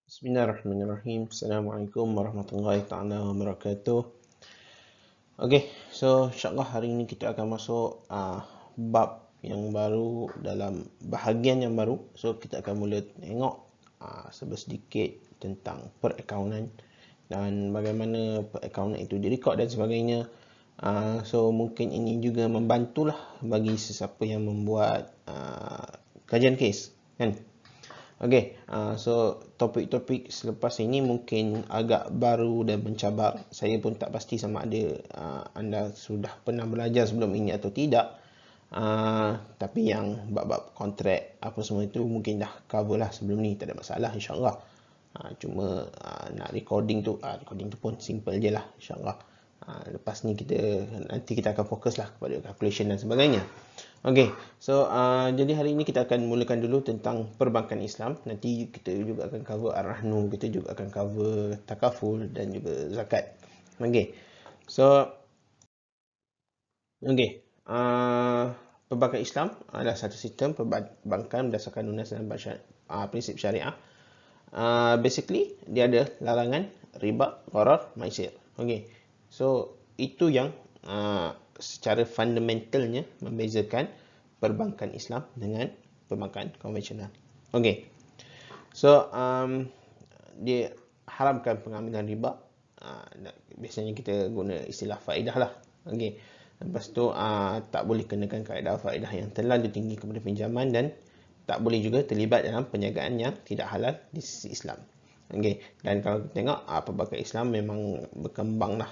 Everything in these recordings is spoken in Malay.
Bismillahirrahmanirrahim. Assalamualaikum warahmatullahi taala wabarakatuh. Okey, so insyaAllah hari ini kita akan masuk bab yang baru dalam bahagian yang baru. So kita akan mula tengok sedikit tentang perakaunan dan bagaimana perakaunan itu direkod dan sebagainya. So mungkin ini juga membantulah bagi sesiapa yang membuat kajian kes, kan? Okey, so topik-topik selepas ini mungkin agak baru dan mencabar. Saya pun tak pasti sama ada anda sudah pernah belajar sebelum ini atau tidak. Tapi yang bab-bab kontrak apa semua itu mungkin dah cover lah sebelum ni, tak ada masalah insyaAllah. Cuma nak recording tu pun simple je lah insyaAllah. Lepas ni nanti kita akan fokus lah kepada calculation dan sebagainya. Okey, so jadi hari ini kita akan mulakan dulu tentang perbankan Islam. Nanti kita juga akan cover ar-rahnu, kita juga akan cover takaful dan juga zakat. Okey, so okey, perbankan Islam adalah satu sistem perbankan berdasarkan undang-undang dan prinsip syariah. Basically dia ada larangan riba, gharar, maisir. Okey, so itu yang secara fundamentalnya membezakan perbankan Islam dengan perbankan konvensional. Okey, so dia haramkan pengambilan riba. Biasanya kita guna istilah faedah lah. Okey, lepas tu tak boleh kenakan kaedah faedah yang terlalu tinggi kepada pinjaman dan tak boleh juga terlibat dalam perniagaan yang tidak halal di sisi Islam. Okey, dan kalau kita tengok perbankan Islam memang berkembang lah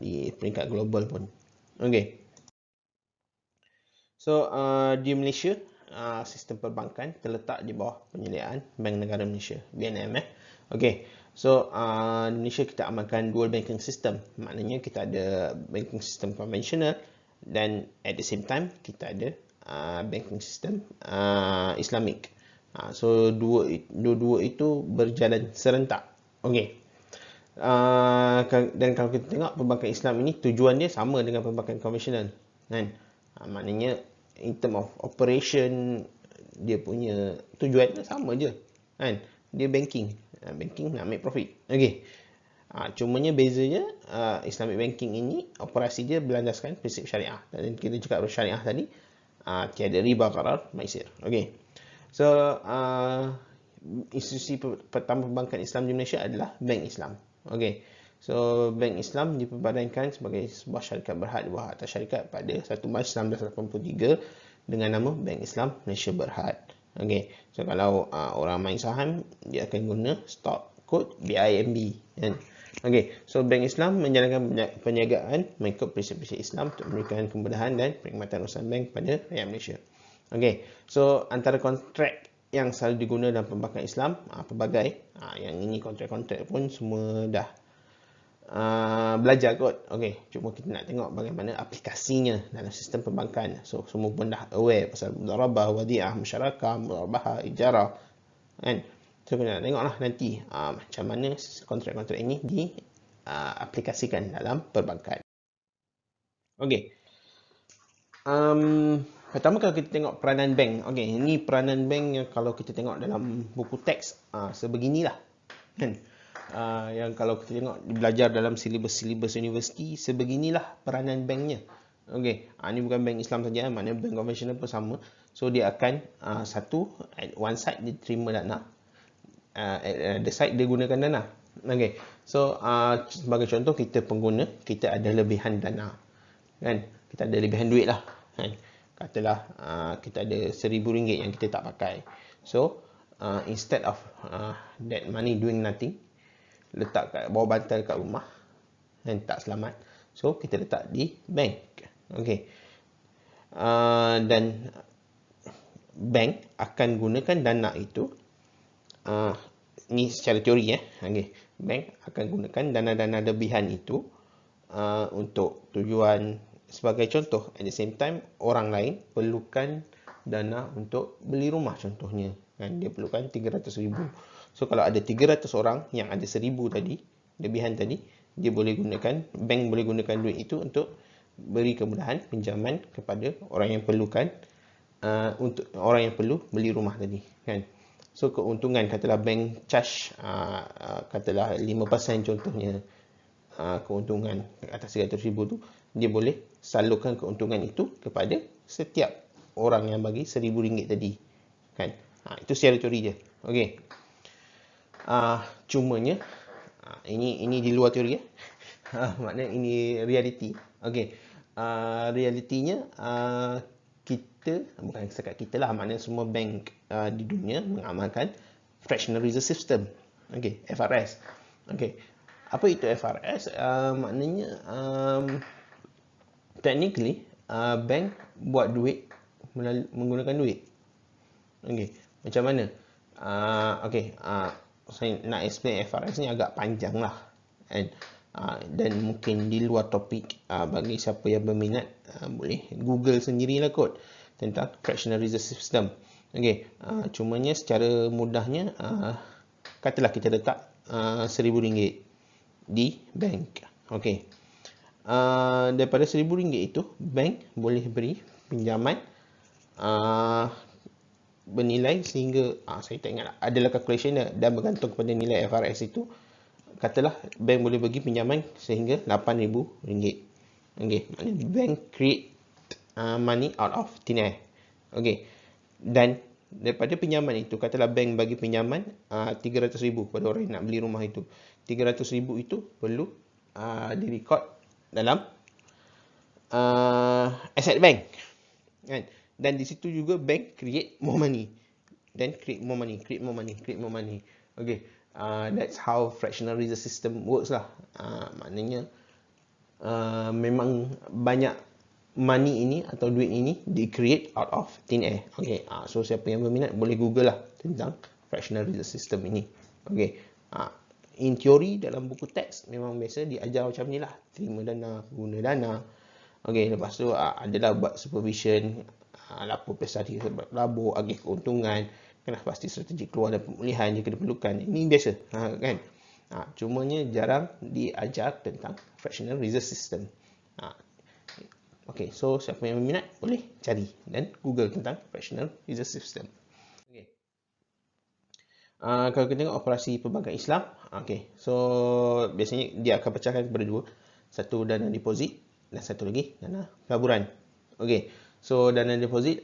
di peringkat global pun. Okey, so di Malaysia sistem perbankan terletak di bawah penyeliaan Bank Negara Malaysia, BNM. Okey, so di Malaysia kita amalkan dual banking system. Maknanya kita ada banking system konvensional dan at the same time kita ada banking system Islamic. So dua itu berjalan serentak. Okey, dan kalau kita tengok perbankan Islam ini tujuan dia sama dengan perbankan konvensional, kan? Maknanya in term of operation dia punya tujuan sama je, kan? Dia banking nak make profit. Okey, cumanya bezanya Islamic banking ini operasi dia berlandaskan prinsip syariah. Dan kita cakap syariah tadi tiada riba, gharar, maisir. Okey, so institusi pertama perbankan Islam di Malaysia adalah Bank Islam. Okey, so Bank Islam diperbadankan sebagai sebuah syarikat berhad di bawah atas syarikat pada 1 Mac 1983 dengan nama Bank Islam Malaysia Berhad. Okey, so kalau orang main saham dia akan guna stock code BIMB, kan? Okey, so Bank Islam menjalankan perniagaan mengikut prinsip-prinsip Islam untuk memberikan kemudahan dan perkhidmatan urusan bank kepada rakyat Malaysia. Okey, so antara kontrak yang selalu digunakan dalam perbankan Islam pelbagai. Yang ini kontrak-kontrak pun semua dah belajar kot. Okey, cuma kita nak tengok bagaimana aplikasinya dalam sistem perbankan. So semua pun dah aware pasal mudharabah, wadiah, musyarakah, mudharabah, ijarah, kan? So kita nak tengoklah nanti macam mana kontrak-kontrak ini diaplikasikan dalam perbankan. Okey, pertama kalau kita tengok peranan bank. Okey, ini peranan bank yang kalau kita tengok dalam buku teks sebeginilah, kan? Yang kalau kita tengok belajar dalam silibus universiti, sebeginilah peranan banknya. Okey, ini bukan bank Islam saja, maknanya bank konvensional pun sama. So dia akan satu, at one side dia terima dana, at the side dia gunakan dana. Okey, so sebagai contoh kita pengguna, kita ada lebihan dana, kan? Kita ada lebihan duit lah, kan? Katalah kita ada RM1,000 yang kita tak pakai. So instead of that money doing nothing, letak kat bawah bantal kat rumah dan tak selamat, so kita letak di bank. Okey, dan bank akan gunakan dana itu, ni secara teori okey, bank akan gunakan dana-dana lebihan itu untuk tujuan, sebagai contoh, at the same time orang lain perlukan dana untuk beli rumah contohnya, kan? Dia perlukan 300,000. So kalau ada 300 orang yang ada 1,000 tadi, lebihan tadi, dia boleh gunakan, bank boleh gunakan duit itu untuk beri kemudahan pinjaman kepada orang yang perlukan, untuk orang yang perlu beli rumah tadi, kan? So keuntungan, katalah bank charge katalah 5% contohnya, keuntungan atas 100,000 tu, dia boleh salurkan keuntungan itu kepada setiap orang yang bagi RM1,000 tadi, kan. Itu secara teori je. Okey. Cumanya ini di luar teori ya. Maknanya ini reality. Okey. Realitinya kita, bukan setakat kita lah, maknanya semua bank di dunia mengamalkan fractional reserve system. Okey, FRS. Okey. Apa itu FRS? Maknanya technically bank buat duit menggunakan duit. Okey, macam mana? Okey, saya nak explain FRS ni agak panjang lah, kan? Dan mungkin di luar topik. Bagi siapa yang berminat, boleh Google sendirilah kot tentang fractional reserve system. Okey, cumanya secara mudahnya, katalah kita letak RM1,000 di bank. Okey. Daripada RM1,000 itu, bank boleh beri pinjaman bernilai sehingga saya tak ingat adalah calculation dan bergantung kepada nilai FRS itu. Katalah bank boleh bagi pinjaman sehingga RM8,000. Okey, maknanya bank create money out of thin air. Okey. Dan daripada pinjaman itu, katalah bank bagi pinjaman RM300,000 kepada orang yang nak beli rumah itu. RM300,000 itu perlu direkod dalam asset bank, kan? Dan di situ juga bank create more money, then create more money. Okay, that's how fractional reserve system works lah. Maknanya memang banyak money ini atau duit ini di create out of thin air. Okay, so siapa yang berminat boleh Google lah tentang fractional reserve system ini. Okay, in teori dalam buku teks memang biasa diajar macam ni lah, terima dana, guna dana. Okay, lepas tu adalah buat supervision, lapor pesari labur, agih keuntungan, kena pasti strategi keluar dan pemulihan jika diperlukan. Ini biasa, kan? Cumanya jarang diajar tentang fractional reserve system. Okay, so siapa yang berminat boleh cari dan Google tentang fractional reserve system. Okay. Kalau kita tengok operasi perbankan Islam, okay, so biasanya dia akan pecahkan kepada dua. Satu dana deposit dan satu lagi dana pelaburan. Okay, so dana deposit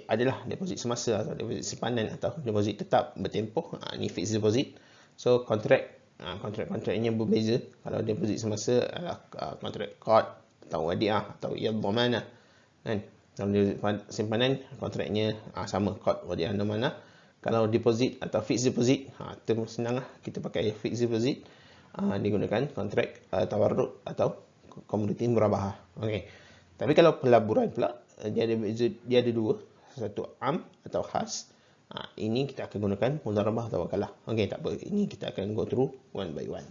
adalah deposit semasa atau deposit simpanan atau deposit tetap bertempoh. Ini fixed deposit. So kontraknya berbeza. Kalau deposit semasa adalah kontrak qard atau wadiah atau yadhamanah, kan? Kalau deposit simpanan, kontraknya sama, qard, wadiah, dhamanah. Kalau deposit atau fixed deposit, term senang lah, kita pakai fixed deposit. Digunakan kontrak tawarruk atau komoditi murabahah. Okay. Tapi kalau pelaburan pula, dia ada dua, satu am atau khas. Ini kita akan gunakan mudharabah atau wakalah. Okay, tak apa, ini kita akan go through one by one.